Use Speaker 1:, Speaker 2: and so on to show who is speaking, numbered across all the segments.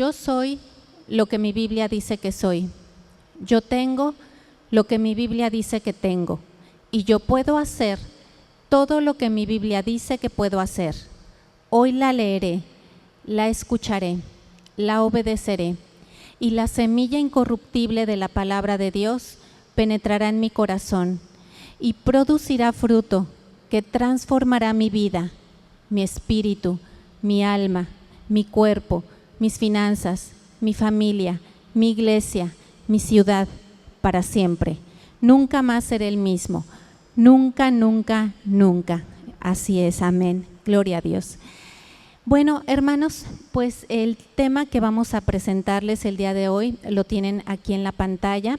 Speaker 1: Yo soy lo que mi Biblia dice que soy. Yo tengo lo que mi Biblia dice que tengo. Y yo puedo hacer todo lo que mi Biblia dice que puedo hacer. Hoy la leeré, la escucharé, la obedeceré, y la semilla incorruptible de la palabra de Dios penetrará en mi corazón y producirá fruto que transformará mi vida, mi espíritu, mi alma, mi cuerpo, mis finanzas, mi familia, mi iglesia, mi ciudad, para siempre. Nunca más seré el mismo. Nunca, nunca, nunca. Así es, amén. Gloria a Dios. Bueno, hermanos, pues el tema que vamos a presentarles el día de hoy lo tienen aquí en la pantalla.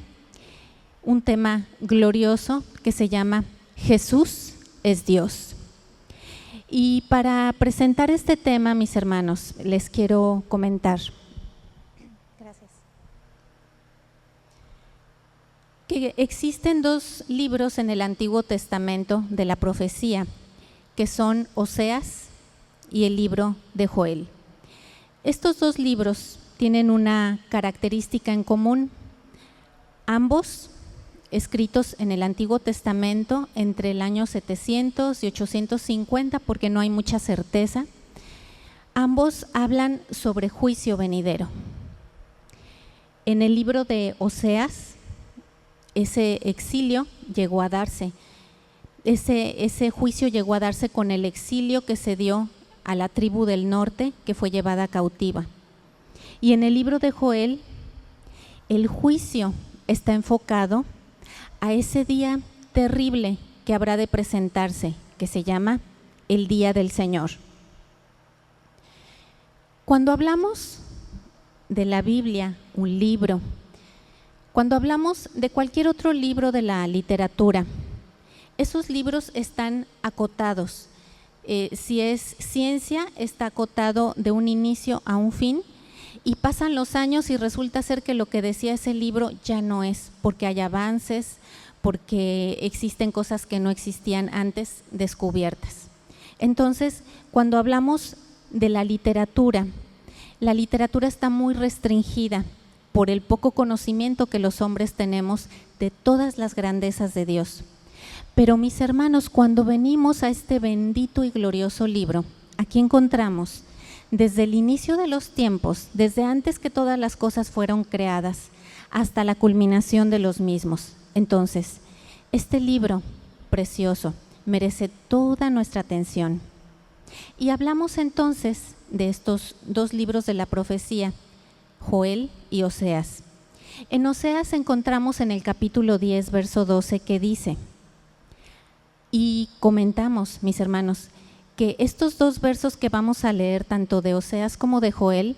Speaker 1: Un tema glorioso que se llama Jesús es Dios. Y para presentar este tema, mis hermanos, les quiero comentar. Gracias. Que existen dos libros en el Antiguo Testamento de la profecía, que son Oseas y el libro de Joel. Estos dos libros tienen una característica en común. Ambos escritos en el Antiguo Testamento entre el año 700 y 850, porque no hay mucha certeza. Ambos hablan sobre juicio venidero. En el libro de Oseas, ese exilio llegó a darse, ese juicio llegó a darse con el exilio que se dio a la tribu del norte, que fue llevada cautiva. Y en el libro de Joel, el juicio está enfocado a ese día terrible que habrá de presentarse, que se llama el Día del Señor. Cuando hablamos de la Biblia, un libro, cuando hablamos de cualquier otro libro de la literatura, esos libros están acotados. Si es ciencia, está acotado de un inicio a un fin, y pasan los años y resulta ser que lo que decía ese libro ya no es, porque hay avances, porque existen cosas que no existían antes descubiertas. Entonces, cuando hablamos de la literatura está muy restringida por el poco conocimiento que los hombres tenemos de todas las grandezas de Dios. Pero mis hermanos, cuando venimos a este bendito y glorioso libro, aquí encontramos desde el inicio de los tiempos, desde antes que todas las cosas fueron creadas, hasta la culminación de los mismos. Entonces, este libro precioso merece toda nuestra atención. Y hablamos entonces de estos dos libros de la profecía, Joel y Oseas. En Oseas encontramos en el capítulo 10, verso 12, que dice, y comentamos, mis hermanos, que estos dos versos que vamos a leer, tanto de Oseas como de Joel,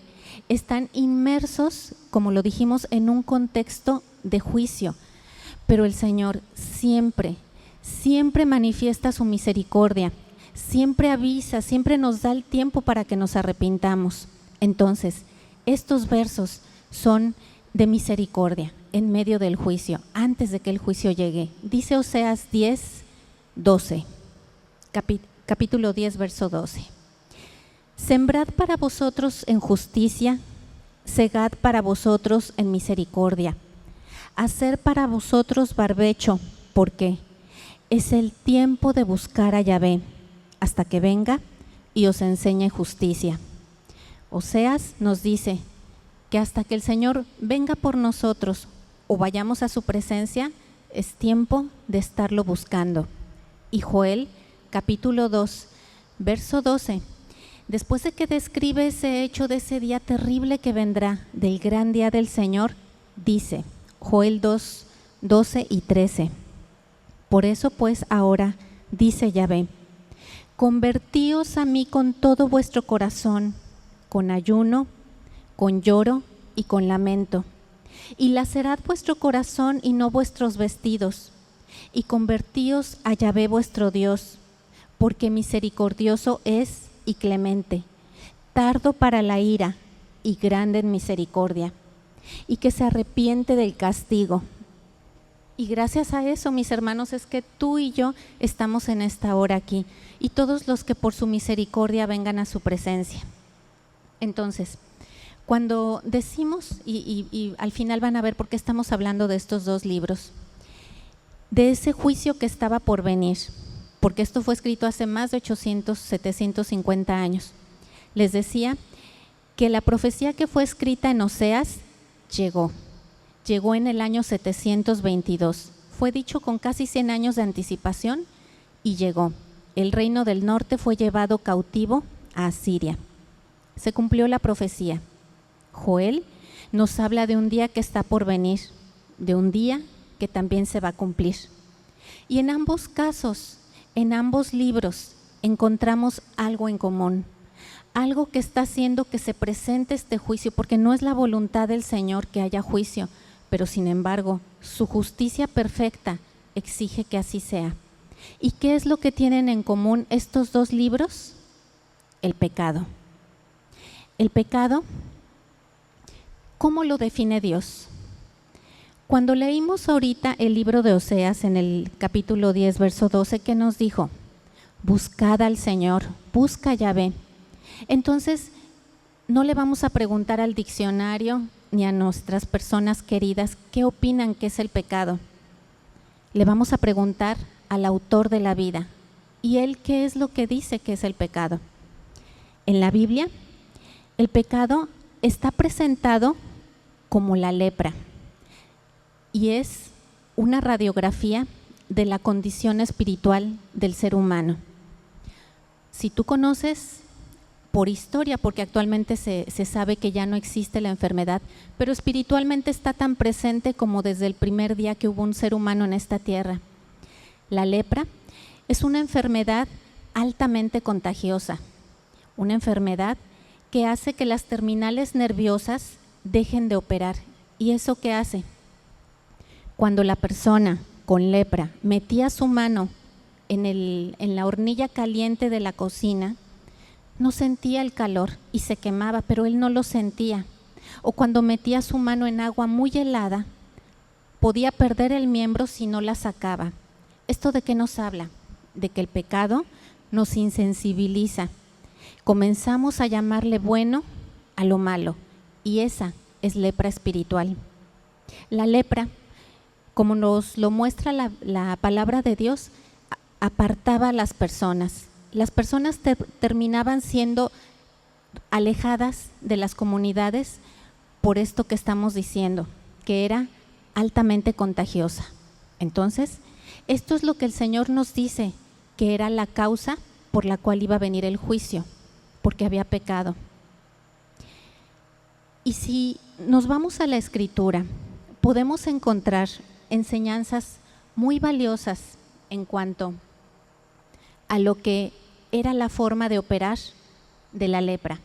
Speaker 1: están inmersos, como lo dijimos, en un contexto de juicio. Pero el Señor siempre, siempre manifiesta su misericordia, siempre avisa, siempre nos da el tiempo para que nos arrepintamos. Entonces, estos versos son de misericordia en medio del juicio, antes de que el juicio llegue. Dice Oseas 10, 12, capítulo 10, verso 12. Sembrad para vosotros en justicia, segad para vosotros en misericordia, hacer para vosotros barbecho, porque es el tiempo de buscar a Yahvé, hasta que venga y os enseñe justicia. Oseas nos dice que hasta que el Señor venga por nosotros o vayamos a su presencia, es tiempo de estarlo buscando. Y Joel, capítulo 2, verso 12, después de que describe ese hecho de ese día terrible que vendrá, del gran día del Señor, dice, Joel 2, 12 y 13, por eso pues ahora, dice Yahvé, convertíos a mí con todo vuestro corazón, con ayuno, con lloro y con lamento, y lacerad vuestro corazón y no vuestros vestidos, y convertíos a Yahvé vuestro Dios, porque misericordioso es y clemente, tardo para la ira y grande en misericordia, y que se arrepiente del castigo. Y gracias a eso, mis hermanos, es que tú y yo estamos en esta hora aquí, y todos los que por su misericordia vengan a su presencia. Entonces, Cuando decimos, y al final van a ver por qué estamos hablando de estos dos libros, de ese juicio que estaba por venir, porque esto fue escrito hace más de 800, 750 años. Les decía que la profecía que fue escrita en Oseas llegó en el año 722. Fue dicho con casi 100 años de anticipación y llegó. El reino del norte fue llevado cautivo a Asiria. Se cumplió la profecía. Joel nos habla de un día que está por venir, de un día que también se va a cumplir. Y en ambos casos, en ambos libros, encontramos algo en común, algo que está haciendo que se presente este juicio, porque no es la voluntad del Señor que haya juicio, pero sin embargo, su justicia perfecta exige que así sea. ¿Y qué es lo que tienen en común estos dos libros? El pecado. El pecado, ¿cómo lo define Dios? Cuando leímos ahorita el libro de Oseas en el capítulo 10, verso 12, ¿qué nos dijo? Buscad al Señor, busca a Yahvé. Entonces, no le vamos a preguntar al diccionario ni a nuestras personas queridas qué opinan que es el pecado. Le vamos a preguntar al autor de la vida. ¿Y él qué es lo que dice que es el pecado? En la Biblia, el pecado está presentado como la lepra y es una radiografía de la condición espiritual del ser humano. Si tú conoces por historia, porque actualmente se sabe que ya no existe la enfermedad, pero espiritualmente está tan presente como desde el primer día que hubo un ser humano en esta tierra. La lepra es una enfermedad altamente contagiosa, una enfermedad que hace que las terminales nerviosas dejen de operar. ¿Y eso qué hace? Cuando la persona con lepra metía su mano en la hornilla caliente de la cocina, no sentía el calor y se quemaba, pero él no lo sentía. O cuando metía su mano en agua muy helada, podía perder el miembro si no la sacaba. ¿Esto de qué nos habla? De que el pecado nos insensibiliza. Comenzamos a llamarle bueno a lo malo, y esa es lepra espiritual. La lepra, como nos lo muestra la palabra de Dios, apartaba a las personas. Las personas terminaban siendo alejadas de las comunidades por esto que estamos diciendo, que era altamente contagiosa. Entonces, esto es lo que el Señor nos dice, que era la causa por la cual iba a venir el juicio, porque había pecado. Y si nos vamos a la Escritura, podemos encontrar enseñanzas muy valiosas en cuanto a lo que era la forma de operar de la lepra.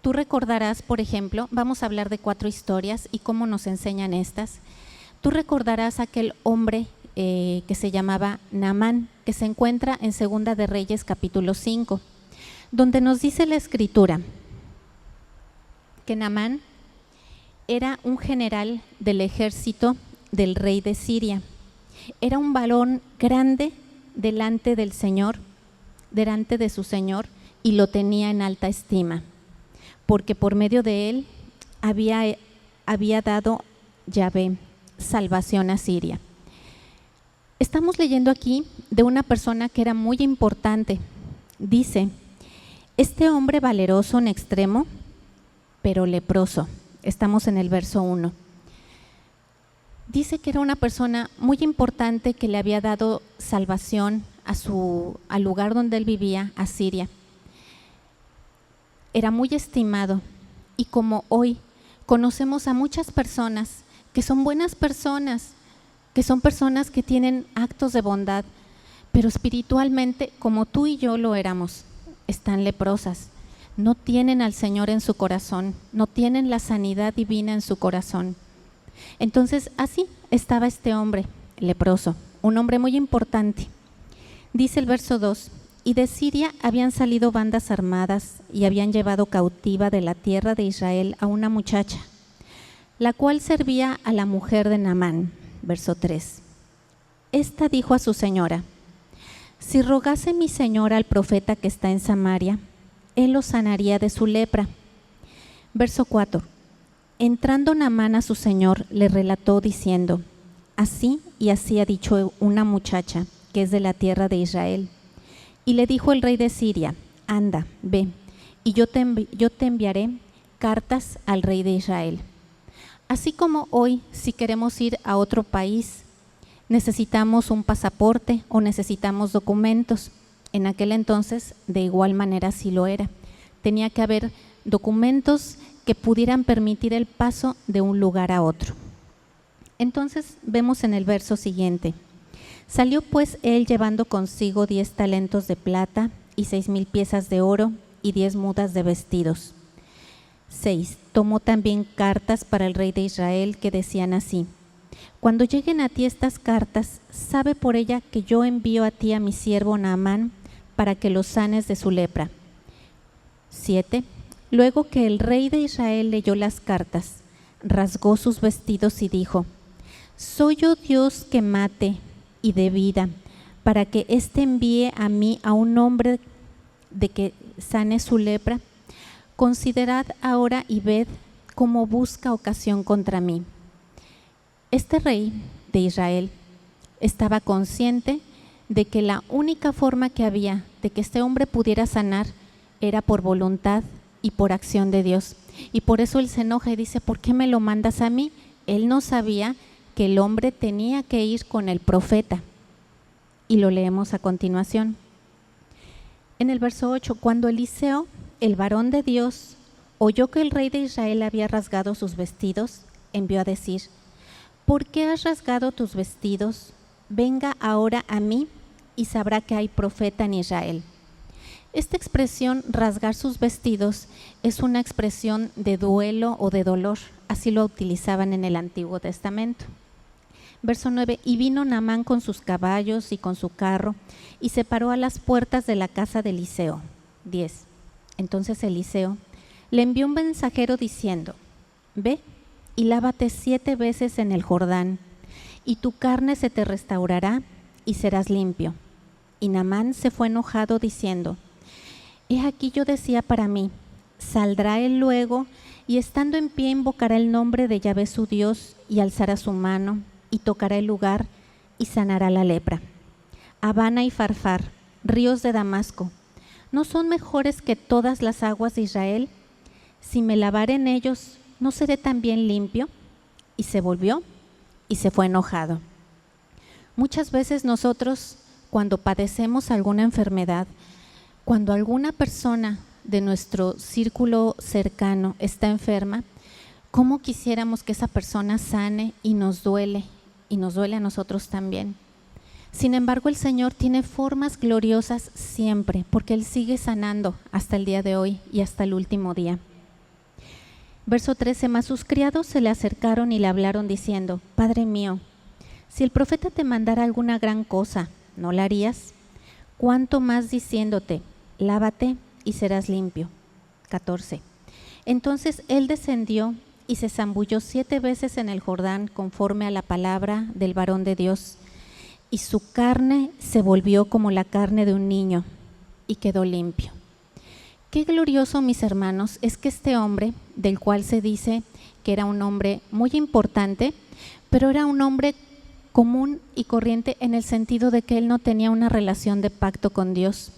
Speaker 1: Tú recordarás, por ejemplo, vamos a hablar de 4 historias y cómo nos enseñan estas. Tú recordarás aquel hombre que se llamaba Naamán, que se encuentra en Segunda de Reyes capítulo 5, donde nos dice la Escritura que Naamán era un general del ejército del rey de Siria. Era un varón grande delante del Señor, delante de su Señor, y lo tenía en alta estima, porque por medio de él había dado Yahvé salvación a Siria. Estamos leyendo aquí de una persona que era muy importante. Dice, este hombre valeroso en extremo, pero leproso. Estamos en el verso 1. Dice que era una persona muy importante que le había dado salvación al lugar donde él vivía, a Siria. Era muy estimado, y como hoy conocemos a muchas personas que son buenas personas, que son personas que tienen actos de bondad, pero espiritualmente, como tú y yo lo éramos, están leprosas, no tienen al Señor en su corazón, no tienen la sanidad divina en su corazón. Entonces así estaba este hombre leproso, un hombre muy importante. Dice el verso 2, y de Siria habían salido bandas armadas y habían llevado cautiva de la tierra de Israel a una muchacha, la cual servía a la mujer de Naamán. Verso 3. Esta dijo a su señora, si rogase mi señora al profeta que está en Samaria, él lo sanaría de su lepra. Verso 4. Entrando Naamán a su señor, le relató diciendo: así y así ha dicho una muchacha que es de la tierra de Israel. Y le dijo el rey de Siria: anda, ve, y yo te enviaré cartas al rey de Israel. Así como hoy, si queremos ir a otro país, necesitamos un pasaporte o necesitamos documentos. En aquel entonces, de igual manera, sí lo era. Tenía que haber documentos que pudieran permitir el paso de un lugar a otro. Entonces vemos en el verso siguiente: salió pues él llevando consigo 10 talentos de plata y 6,000 piezas de oro y 10 mudas de vestidos. 6. Tomó también cartas para el rey de Israel que decían así: cuando lleguen a ti estas cartas, sabe por ella que yo envío a ti a mi siervo Naamán para que lo sanes de su lepra. 7. Luego que el rey de Israel leyó las cartas, rasgó sus vestidos y dijo: ¿soy yo Dios que mate y de vida, para que éste envíe a mí a un hombre de que sane su lepra? Considerad ahora y ved cómo busca ocasión contra mí. Este rey de Israel estaba consciente de que la única forma que había de que este hombre pudiera sanar era por voluntad y por acción de Dios. Y por eso él se enoja y dice: ¿por qué me lo mandas a mí? Él no sabía que el hombre tenía que ir con el profeta. Y lo leemos a continuación. En el verso 8, cuando Eliseo, el varón de Dios, oyó que el rey de Israel había rasgado sus vestidos, envió a decir: ¿por qué has rasgado tus vestidos? Venga ahora a mí y sabrá que hay profeta en Israel. Esta expresión, rasgar sus vestidos, es una expresión de duelo o de dolor. Así lo utilizaban en el Antiguo Testamento. Verso 9, y vino Naamán con sus caballos y con su carro, y se paró a las puertas de la casa de Eliseo. 10. Entonces Eliseo le envió un mensajero diciendo: ve y lávate 7 veces en el Jordán, y tu carne se te restaurará y serás limpio. Y Naamán se fue enojado diciendo: he aquí yo decía para mí: saldrá él luego, y estando en pie invocará el nombre de Yahvé su Dios, y alzará su mano, y tocará el lugar, y sanará la lepra. Habana y Farfar, ríos de Damasco, ¿no son mejores que todas las aguas de Israel? Si me lavare en ellos, ¿no seré también limpio? Y se volvió y se fue enojado. Muchas veces nosotros, cuando padecemos alguna enfermedad, cuando alguna persona de nuestro círculo cercano está enferma, ¿cómo quisiéramos que esa persona sane? Y nos duele a nosotros también. Sin embargo, el Señor tiene formas gloriosas siempre, porque Él sigue sanando hasta el día de hoy y hasta el último día. Verso 13, mas sus criados se le acercaron y le hablaron diciendo: Padre mío, si el profeta te mandara alguna gran cosa, ¿no la harías? ¿Cuánto más diciéndote: lávate y serás limpio? 14. Entonces él descendió y se zambulló 7 veces en el Jordán conforme a la palabra del varón de Dios, y su carne se volvió como la carne de un niño y quedó limpio. Qué glorioso, mis hermanos, es que este hombre, del cual se dice que era un hombre muy importante, pero era un hombre común y corriente en el sentido de que él no tenía una relación de pacto con Dios.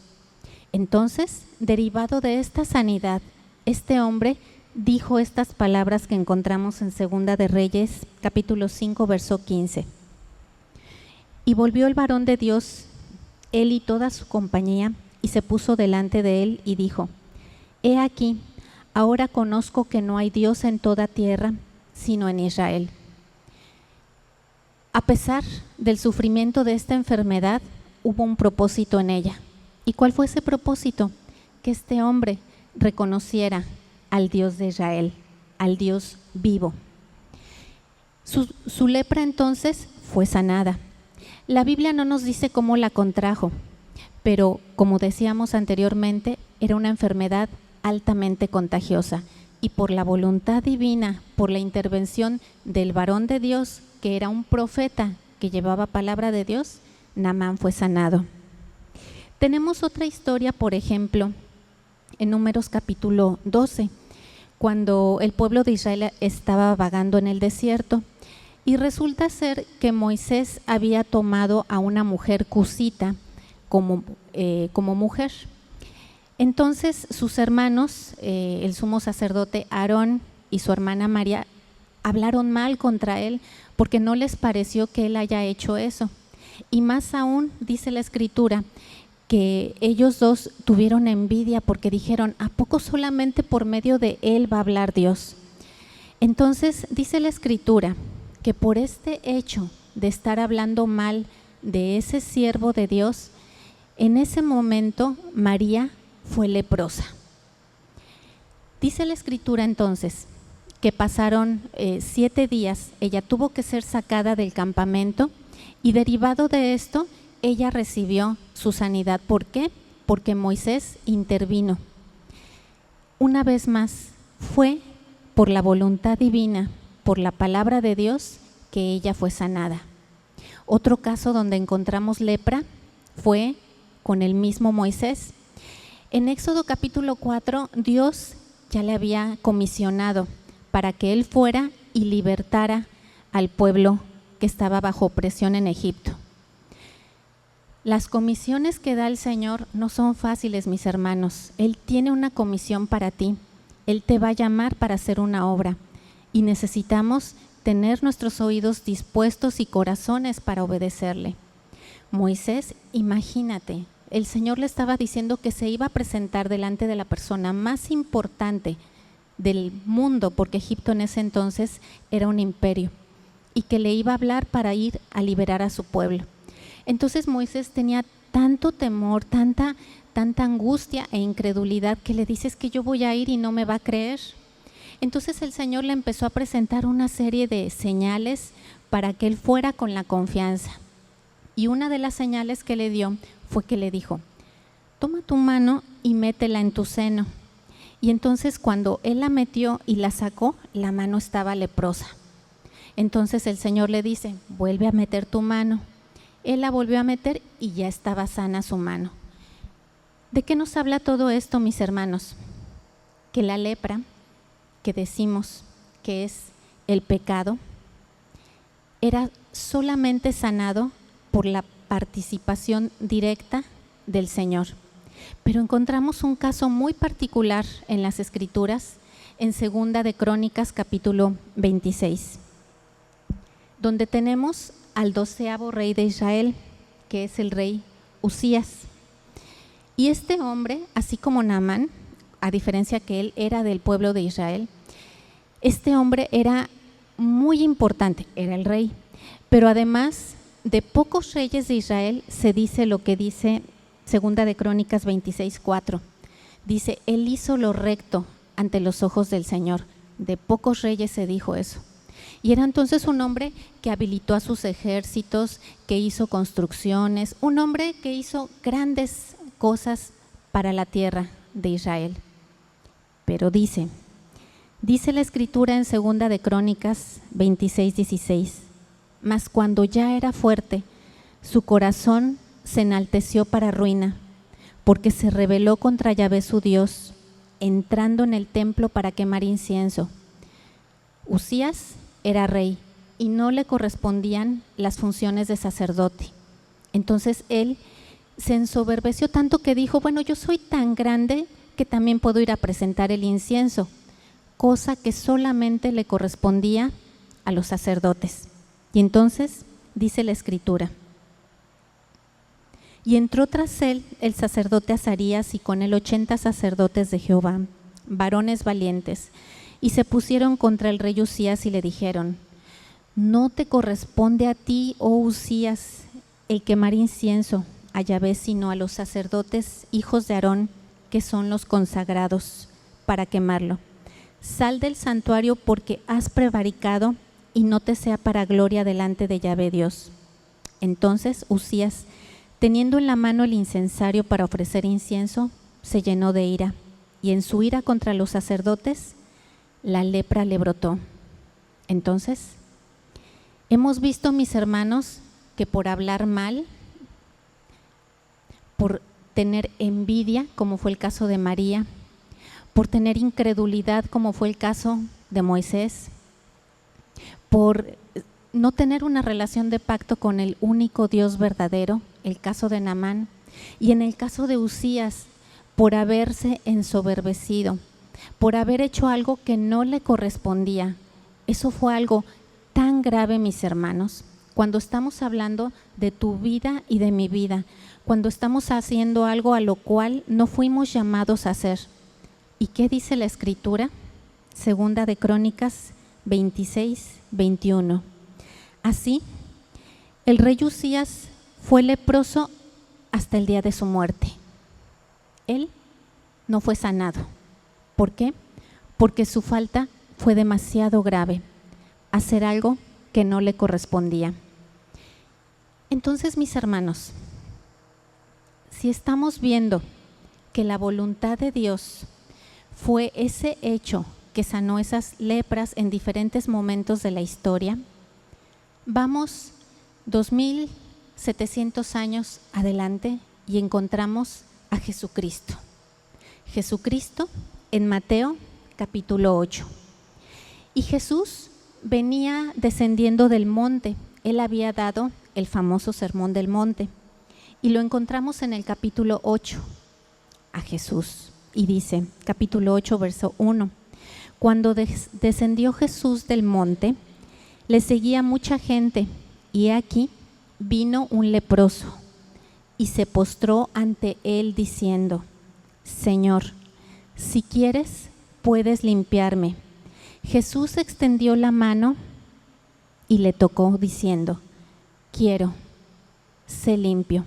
Speaker 1: Entonces, derivado de esta sanidad, este hombre dijo estas palabras que encontramos en Segunda de Reyes, capítulo 5, verso 15. Y volvió el varón de Dios, él y toda su compañía, y se puso delante de él y dijo: He aquí, ahora conozco que no hay Dios en toda tierra, sino en Israel. A pesar del sufrimiento de esta enfermedad, hubo un propósito en ella. ¿Y cuál fue ese propósito? Que este hombre reconociera al Dios de Israel, al Dios vivo. Su lepra entonces fue sanada. La Biblia no nos dice cómo la contrajo, pero como decíamos anteriormente, era una enfermedad altamente contagiosa, y por la voluntad divina, por la intervención del varón de Dios, que era un profeta que llevaba palabra de Dios, Naamán fue sanado. Tenemos otra historia, por ejemplo, en Números capítulo 12, cuando el pueblo de Israel estaba vagando en el desierto. Y resulta ser que Moisés había tomado a una mujer cusita como mujer. Entonces sus hermanos, el sumo sacerdote Aarón y su hermana María, hablaron mal contra él porque no les pareció que él haya hecho eso. Y más aún, dice la Escritura, que ellos dos tuvieron envidia porque dijeron, ¿a poco solamente por medio de él va a hablar Dios? Entonces dice la Escritura que por este hecho de estar hablando mal de ese siervo de Dios, en ese momento María fue leprosa. Dice la Escritura entonces que pasaron 7 días, ella tuvo que ser sacada del campamento y derivado de esto, ella recibió su sanidad. ¿Por qué? Porque Moisés intervino. Una vez más, fue por la voluntad divina, por la palabra de Dios, que ella fue sanada. Otro caso donde encontramos lepra fue con el mismo Moisés. En Éxodo capítulo 4, Dios ya le había comisionado para que él fuera y libertara al pueblo que estaba bajo opresión en Egipto. Las comisiones que da el Señor no son fáciles, mis hermanos. Él tiene una comisión para ti. Él te va a llamar para hacer una obra y necesitamos tener nuestros oídos dispuestos y corazones para obedecerle. Moisés, imagínate, el Señor le estaba diciendo que se iba a presentar delante de la persona más importante del mundo, porque Egipto en ese entonces era un imperio, y que le iba a hablar para ir a liberar a su pueblo. Entonces Moisés tenía tanto temor, tanta angustia e incredulidad que le dices que yo voy a ir y no me va a creer. Entonces el Señor le empezó a presentar una serie de señales para que él fuera con la confianza. Y una de las señales que le dio fue que le dijo, toma tu mano y métela en tu seno. Y entonces cuando él la metió y la sacó, la mano estaba leprosa. Entonces el Señor le dice, vuelve a meter tu mano. Él la volvió a meter y ya estaba sana su mano. ¿De qué nos habla todo esto, mis hermanos? Que la lepra, que decimos que es el pecado, era solamente sanado por la participación directa del Señor. Pero encontramos un caso muy particular en las Escrituras, en 2 de Crónicas, capítulo 26, donde tenemos al 12º rey de Israel, que es el rey Usías. Y este hombre, así como Naamán, a diferencia que él era del pueblo de Israel, este hombre era muy importante, era el rey, pero además de pocos reyes de Israel se dice lo que dice 2 de Crónicas 26:4. Dice, él hizo lo recto ante los ojos del Señor. De pocos reyes se dijo eso. Y era entonces un hombre que habilitó a sus ejércitos, que hizo construcciones, un hombre que hizo grandes cosas para la tierra de Israel. Pero dice la Escritura en 2 de Crónicas 26:16, mas cuando ya era fuerte, su corazón se enalteció para ruina, porque se rebeló contra Yahvé su Dios, entrando en el templo para quemar incienso. Usías era rey y no le correspondían las funciones de sacerdote. Entonces él se ensoberbeció tanto que dijo, bueno, yo soy tan grande que también puedo ir a presentar el incienso, cosa que solamente le correspondía a los sacerdotes. Y entonces dice la Escritura, y entró tras él el sacerdote Azarías y con él 80 sacerdotes de Jehová, varones valientes, y se pusieron contra el rey Usías y le dijeron, no te corresponde a ti, oh Usías, el quemar incienso a Yahvé, sino a los sacerdotes, hijos de Aarón, que son los consagrados, para quemarlo. Sal del santuario porque has prevaricado y no te sea para gloria delante de Yahvé Dios. Entonces Usías, teniendo en la mano el incensario para ofrecer incienso, se llenó de ira, y en su ira contra los sacerdotes, la lepra le brotó. Entonces, hemos visto, mis hermanos, que por hablar mal, por tener envidia, como fue el caso de María, por tener incredulidad, como fue el caso de Moisés, por no tener una relación de pacto con el único Dios verdadero, el caso de Naamán, y en el caso de Uzías, por haberse ensoberbecido, por haber hecho algo que no le correspondía. Eso fue algo tan grave, mis hermanos, cuando estamos hablando de tu vida y de mi vida, cuando estamos haciendo algo a lo cual no fuimos llamados a hacer. ¿Y qué dice la Escritura? Segunda de Crónicas 26, 21. Así, el rey Uzías fue leproso hasta el día de su muerte. Él no fue sanado. ¿Por qué? Porque su falta fue demasiado grave, hacer algo que no le correspondía. Entonces, mis hermanos, si estamos viendo que la voluntad de Dios fue ese hecho que sanó esas lepras en diferentes momentos de la historia, vamos 2700 años adelante y encontramos a Jesucristo. Jesucristo en Mateo capítulo 8. Y Jesús venía descendiendo del monte. Él había dado el famoso Sermón del Monte. Y lo encontramos en el capítulo 8 a Jesús. Y dice, capítulo 8, verso 1. Cuando descendió Jesús del monte, le seguía mucha gente, y aquí vino un leproso, y se postró ante él diciendo: Señor, si quieres, puedes limpiarme. Jesús extendió la mano y le tocó diciendo: quiero, sé limpio.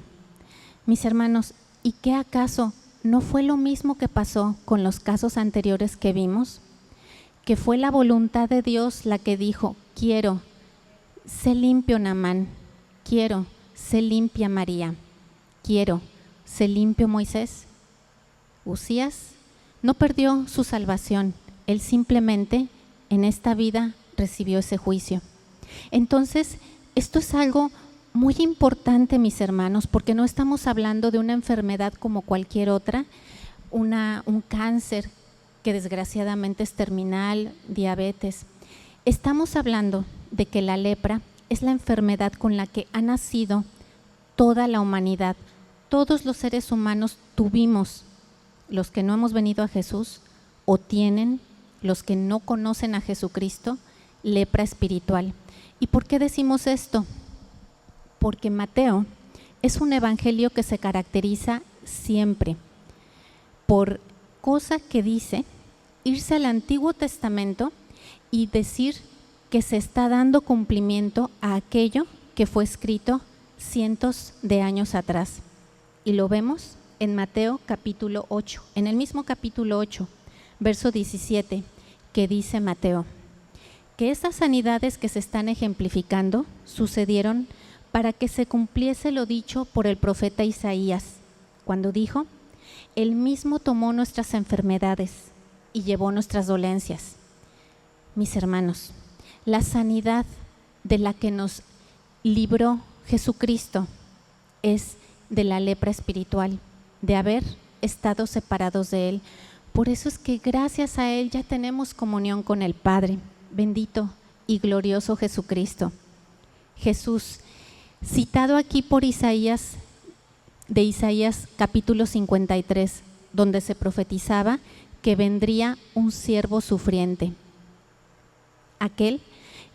Speaker 1: Mis hermanos, ¿y qué acaso no fue lo mismo que pasó con los casos anteriores que vimos? Que fue la voluntad de Dios la que dijo: quiero, sé limpio Naamán, quiero, sé limpia María, quiero, sé limpio Moisés. Uzías no perdió su salvación, él simplemente en esta vida recibió ese juicio. Entonces, esto es algo muy importante, mis hermanos, porque no estamos hablando de una enfermedad como cualquier otra, un cáncer que desgraciadamente es terminal, diabetes. Estamos hablando de que la lepra es la enfermedad con la que ha nacido toda la humanidad. Todos los seres humanos tuvimos, los que no hemos venido a Jesús, o tienen, los que no conocen a Jesucristo, lepra espiritual. ¿Y por qué decimos esto? Porque Mateo es un evangelio que se caracteriza siempre por cosa que dice, irse al Antiguo Testamento y decir que se está dando cumplimiento a aquello que fue escrito cientos de años atrás. Y lo vemos en Mateo capítulo 8, en el mismo capítulo 8, verso 17, que dice Mateo, que estas sanidades que se están ejemplificando sucedieron para que se cumpliese lo dicho por el profeta Isaías, cuando dijo: Él mismo tomó nuestras enfermedades y llevó nuestras dolencias. Mis hermanos, la sanidad de la que nos libró Jesucristo es de la lepra espiritual, de haber estado separados de Él. Por eso es que gracias a Él ya tenemos comunión con el Padre. Bendito y glorioso Jesucristo. Jesús, citado aquí por Isaías, de Isaías capítulo 53, donde se profetizaba que vendría un siervo sufriente, aquel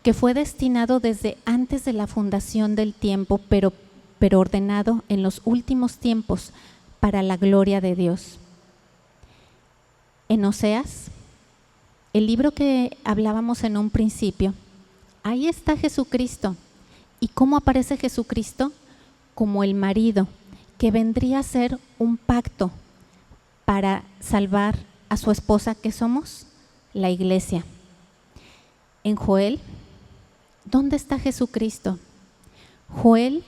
Speaker 1: que fue destinado desde antes de la fundación del tiempo, pero ordenado en los últimos tiempos para la gloria de Dios. En Oseas, el libro que hablábamos en un principio, ahí está Jesucristo. ¿Y cómo aparece Jesucristo? Como el marido, que vendría a ser un pacto para salvar a su esposa, que somos la iglesia. En Joel, ¿dónde está Jesucristo? Joel,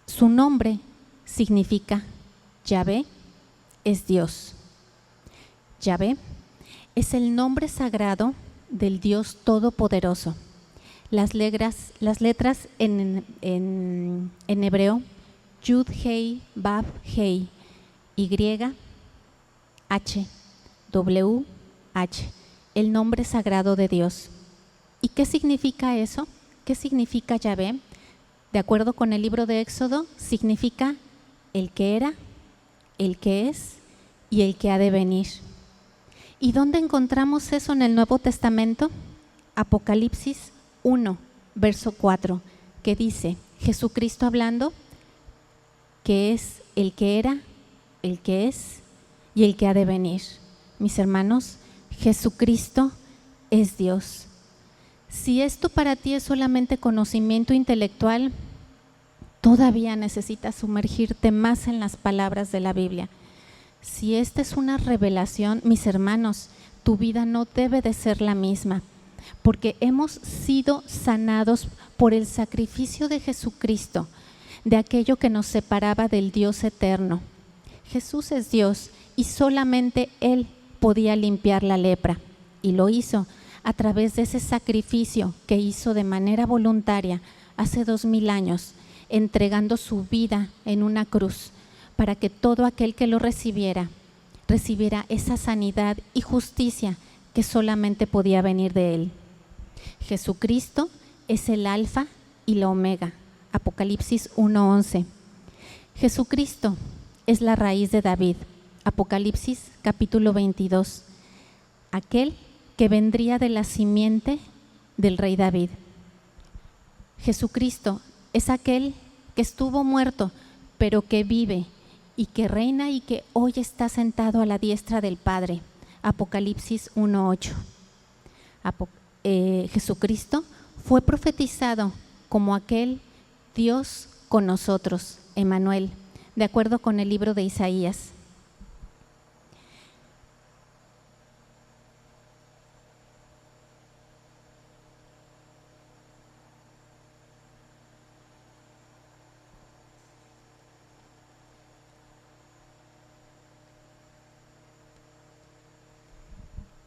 Speaker 1: su nombre significa Yahvé es Dios. Yahvé es el nombre sagrado del Dios Todopoderoso. Las letras en hebreo, Yud, Hei, Vav, Hei, Y, H, el nombre sagrado de Dios. ¿Y qué significa eso? ¿Qué significa Yahvé? De acuerdo con el libro de Éxodo, significa el que era, el que es y el que ha de venir. ¿Y dónde encontramos eso en el Nuevo Testamento? Apocalipsis 1, verso 4, que dice, Jesucristo hablando, que es el que era, el que es y el que ha de venir. Mis hermanos, Jesucristo es Dios. Si esto para ti es solamente conocimiento intelectual, todavía necesitas sumergirte más en las palabras de la Biblia. Si esta es una revelación, mis hermanos, tu vida no debe de ser la misma, porque hemos sido sanados por el sacrificio de Jesucristo, de aquello que nos separaba del Dios eterno. Jesús es Dios y solamente Él podía limpiar la lepra, y lo hizo a través de ese sacrificio que hizo de manera voluntaria hace 2000 años, entregando su vida en una cruz para que todo aquel que lo recibiera esa sanidad y justicia que solamente podía venir de Él. Jesucristo es el alfa y la omega. Apocalipsis 1:11. Jesucristo es la raíz de David. Apocalipsis capítulo 22. Aquel que vendría de la simiente del rey David. Jesucristo es aquel que estuvo muerto, pero que vive y que reina y que hoy está sentado a la diestra del Padre. Apocalipsis 1:8. Jesucristo fue profetizado como aquel Dios con nosotros, Emmanuel, de acuerdo con el libro de Isaías.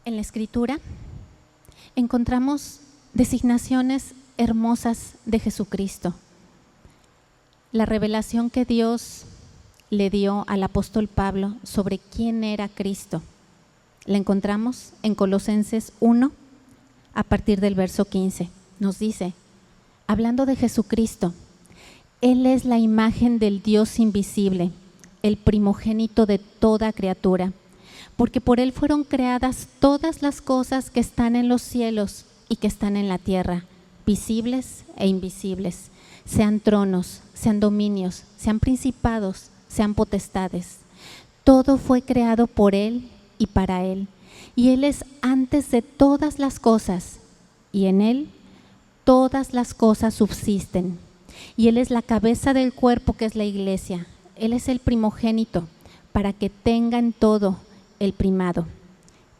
Speaker 1: En la Escritura encontramos designaciones hermosas de Jesucristo. La revelación que Dios le dio al apóstol Pablo sobre quién era Cristo, la encontramos en Colosenses 1, a partir del verso 15. Nos dice, hablando de Jesucristo, Él es la imagen del Dios invisible, el primogénito de toda criatura, porque por Él fueron creadas todas las cosas que están en los cielos y que están en la tierra, visibles e invisibles, sean tronos, sean dominios, sean principados, sean potestades. Todo fue creado por Él y para Él, y Él es antes de todas las cosas, y en Él todas las cosas subsisten. Y Él es la cabeza del cuerpo que es la iglesia. Él es el primogénito para que tenga en todo el primado.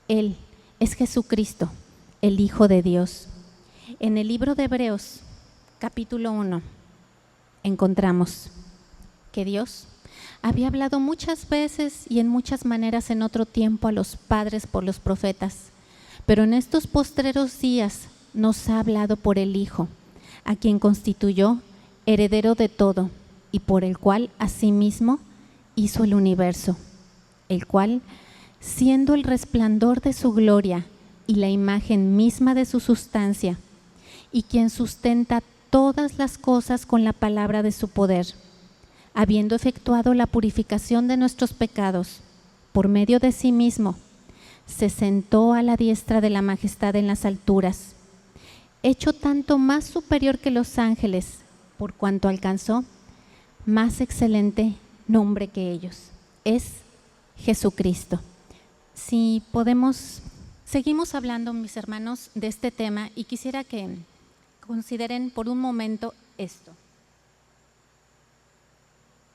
Speaker 1: Él es Jesucristo, el Hijo de Dios. En el libro de Hebreos, capítulo 1, encontramos que Dios había hablado muchas veces y en muchas maneras en otro tiempo a los padres por los profetas, pero en estos postreros días nos ha hablado por el Hijo, a quien constituyó heredero de todo y por el cual asimismo hizo el universo, el cual, siendo el resplandor de su gloria y la imagen misma de su sustancia, y quien sustenta todas las cosas con la palabra de su poder, habiendo efectuado la purificación de nuestros pecados, por medio de sí mismo, se sentó a la diestra de la majestad en las alturas, hecho tanto más superior que los ángeles, por cuanto alcanzó más excelente nombre que ellos. Es Jesucristo. Si podemos, seguimos hablando, mis hermanos, de este tema y quisiera que consideren por un momento esto.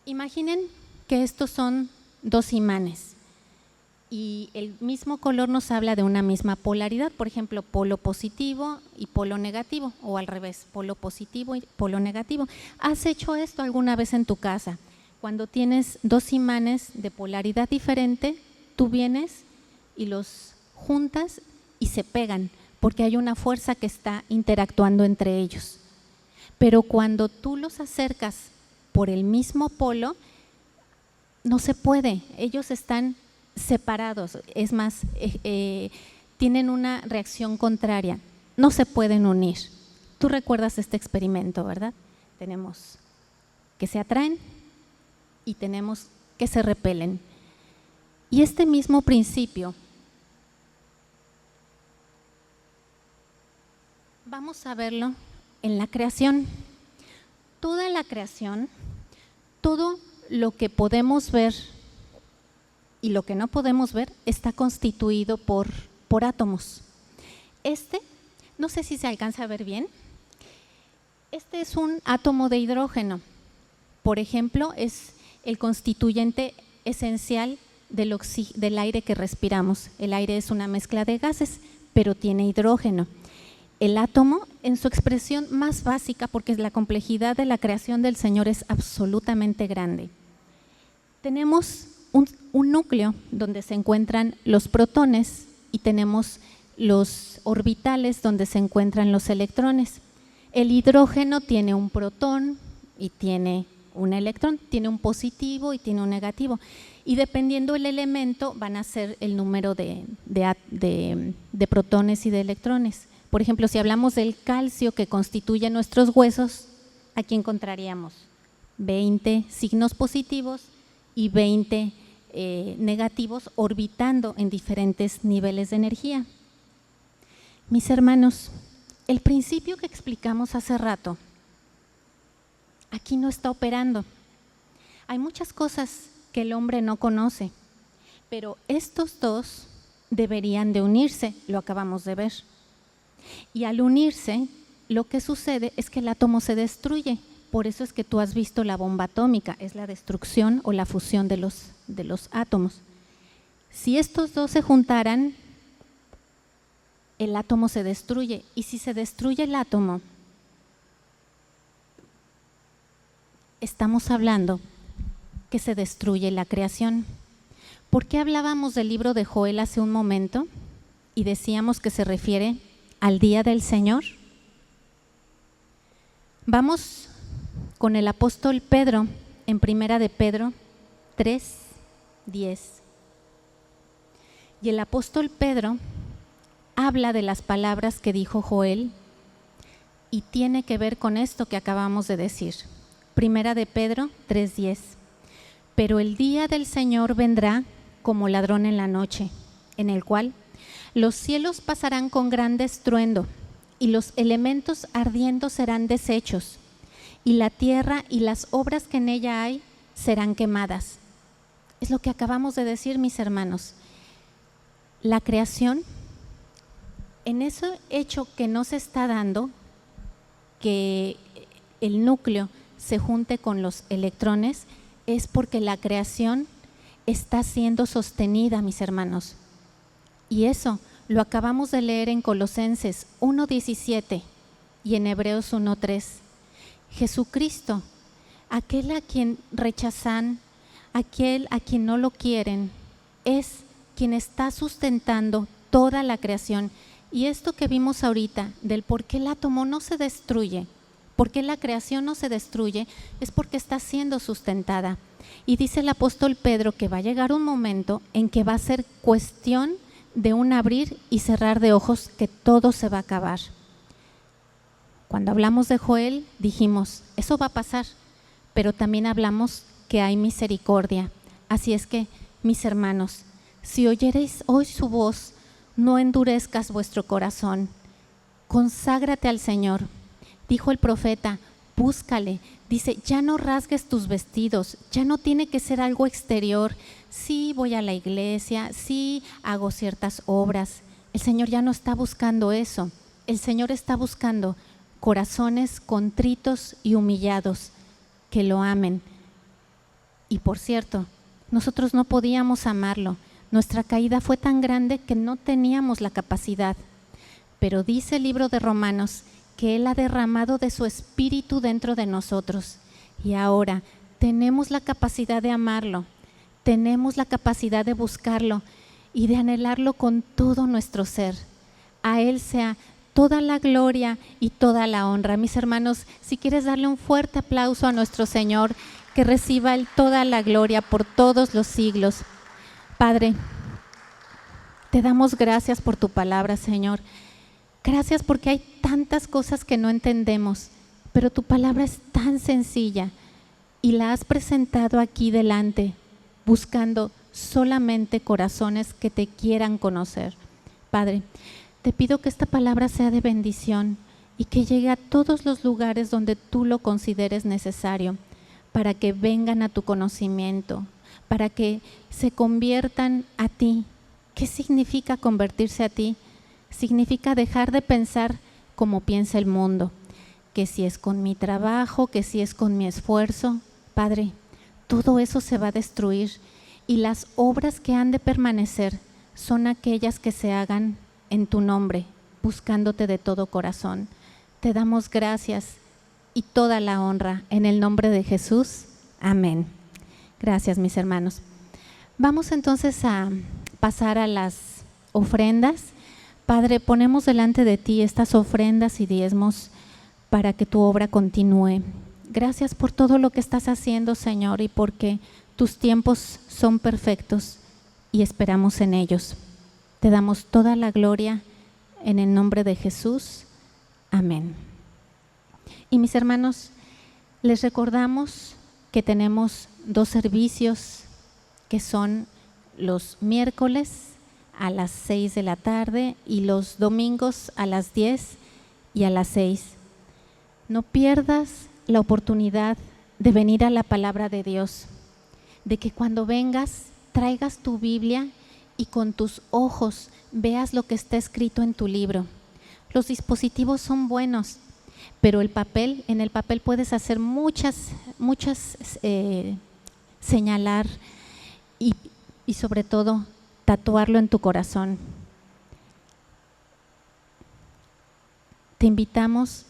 Speaker 1: Imaginen que estos son dos imanes y el mismo color nos habla de una misma polaridad, por ejemplo, polo positivo y polo negativo, o al revés, polo positivo y polo negativo. ¿Has hecho esto alguna vez en tu casa? Cuando tienes dos imanes de polaridad diferente, tú vienes y los juntas y se pegan, porque hay una fuerza que está interactuando entre ellos. Pero cuando tú los acercas por el mismo polo, no se puede, ellos están separados, es más, tienen una reacción contraria, no se pueden unir. Tú recuerdas este experimento, ¿verdad? Tenemos que se atraen y tenemos que se repelen. Y este mismo principio vamos a verlo en la creación. Toda la creación, todo lo que podemos ver y lo que no podemos ver está constituido por átomos. No sé si se alcanza a ver bien, este es un átomo de hidrógeno. Por ejemplo, es el constituyente esencial del aire que respiramos. El aire es una mezcla de gases, pero tiene hidrógeno. El átomo, en su expresión más básica, porque la complejidad de la creación del Señor es absolutamente grande. Tenemos un núcleo donde se encuentran los protones y tenemos los orbitales donde se encuentran los electrones. El hidrógeno tiene un protón y tiene un electrón, tiene un positivo y tiene un negativo. Y dependiendo del elemento van a ser el número de protones y de electrones. Por ejemplo, si hablamos del calcio que constituye nuestros huesos, aquí encontraríamos 20 signos positivos y 20 negativos orbitando en diferentes niveles de energía. Mis hermanos, el principio que explicamos hace rato, aquí no está operando. Hay muchas cosas que el hombre no conoce, pero estos dos deberían de unirse, lo acabamos de ver. Y al unirse, lo que sucede es que el átomo se destruye. Por eso es que tú has visto la bomba atómica, es la destrucción o la fusión de los átomos. Si estos dos se juntaran, el átomo se destruye. Y si se destruye el átomo, estamos hablando que se destruye la creación. ¿Por qué hablábamos del libro de Joel hace un momento y decíamos que se refiere al día del Señor? Vamos con el apóstol Pedro en Primera de Pedro 3:10. Y el apóstol Pedro habla de las palabras que dijo Joel y tiene que ver con esto que acabamos de decir. Primera de Pedro 3:10. Pero el día del Señor vendrá como ladrón en la noche, en el cual los cielos pasarán con gran estruendo y los elementos ardiendo serán deshechos y la tierra y las obras que en ella hay serán quemadas. Es lo que acabamos de decir, mis hermanos. La creación, en ese hecho que no se está dando, que el núcleo se junte con los electrones, es porque la creación está siendo sostenida, mis hermanos. Y eso lo acabamos de leer en Colosenses 1:17 y en Hebreos 1:3. Jesucristo, aquel a quien rechazan, aquel a quien no lo quieren, es quien está sustentando toda la creación. Y esto que vimos ahorita, del por qué el átomo no se destruye, por qué la creación no se destruye, es porque está siendo sustentada. Y dice el apóstol Pedro que va a llegar un momento en que va a ser cuestión de un abrir y cerrar de ojos, que todo se va a acabar. Cuando hablamos de Joel, dijimos, eso va a pasar, pero también hablamos que hay misericordia. Así es que, mis hermanos, si oyereis hoy su voz, no endurezcas vuestro corazón, conságrate al Señor. Dijo el profeta, búscale. Dice, ya no rasgues tus vestidos, ya no tiene que ser algo exterior. Sí voy a la iglesia, sí hago ciertas obras. El Señor ya no está buscando eso. El Señor está buscando corazones contritos y humillados que lo amen. Y por cierto, nosotros no podíamos amarlo. Nuestra caída fue tan grande que no teníamos la capacidad. Pero dice el libro de Romanos que Él ha derramado de su espíritu dentro de nosotros. Y ahora tenemos la capacidad de amarlo, tenemos la capacidad de buscarlo y de anhelarlo con todo nuestro ser. A Él sea toda la gloria y toda la honra. Mis hermanos, si quieres darle un fuerte aplauso a nuestro Señor, que reciba Él toda la gloria por todos los siglos. Padre, te damos gracias por tu palabra, Señor. Gracias porque hay tantas cosas que no entendemos, pero tu palabra es tan sencilla y la has presentado aquí delante, buscando solamente corazones que te quieran conocer. Padre, te pido que esta palabra sea de bendición y que llegue a todos los lugares donde tú lo consideres necesario, para que vengan a tu conocimiento, para que se conviertan a ti. ¿Qué significa convertirse a ti? Significa dejar de pensar como piensa el mundo, que si es con mi trabajo, que si es con mi esfuerzo. Padre, todo eso se va a destruir y las obras que han de permanecer son aquellas que se hagan en tu nombre, buscándote de todo corazón. Te damos gracias y toda la honra en el nombre de Jesús. Amén. Gracias, mis hermanos. Vamos entonces a pasar a las ofrendas. Padre, ponemos delante de ti estas ofrendas y diezmos para que tu obra continúe. Gracias por todo lo que estás haciendo, Señor, y porque tus tiempos son perfectos y esperamos en ellos. Te damos toda la gloria en el nombre de Jesús. Amén. Y mis hermanos, les recordamos que tenemos 2 servicios que son los miércoles a las 6 de la tarde y los domingos a las 10 y a las 6. No pierdas la oportunidad de venir a la palabra de Dios, de que cuando vengas traigas tu Biblia y con tus ojos veas lo que está escrito en tu libro. Los dispositivos son buenos, pero en el papel puedes hacer muchas señalar y sobre todo tatuarlo en tu corazón. Te invitamos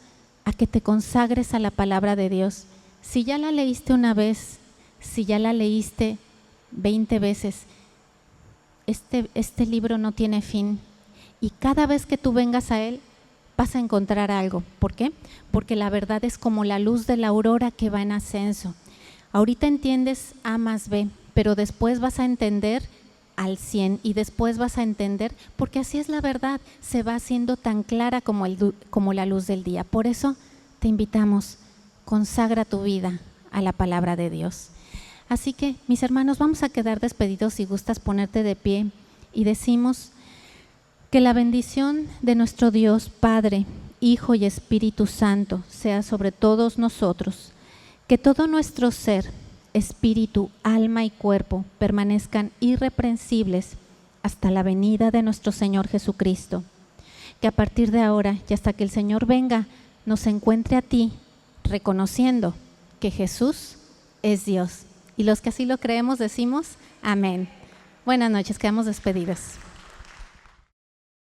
Speaker 1: a que te consagres a la palabra de Dios. Si ya la leíste una vez, si ya la leíste 20 veces, este libro no tiene fin y cada vez que tú vengas a él vas a encontrar algo. ¿Por qué? Porque la verdad es como la luz de la aurora que va en ascenso. Ahorita entiendes A más B, pero después vas a entender al 100 y después vas a entender, porque así es la verdad, se va haciendo tan clara como la luz del día. Por eso te invitamos, consagra tu vida a la palabra de Dios. Así que, mis hermanos, vamos a quedar despedidos. Si gustas ponerte de pie y decimos: que la bendición de nuestro Dios, Padre, Hijo y Espíritu Santo sea sobre todos nosotros, que todo nuestro ser, espíritu, alma y cuerpo permanezcan irreprensibles hasta la venida de nuestro Señor Jesucristo. Que a partir de ahora y hasta que el Señor venga, nos encuentre a ti, reconociendo que Jesús es Dios. Y los que así lo creemos decimos amén. Buenas noches, quedamos despedidos.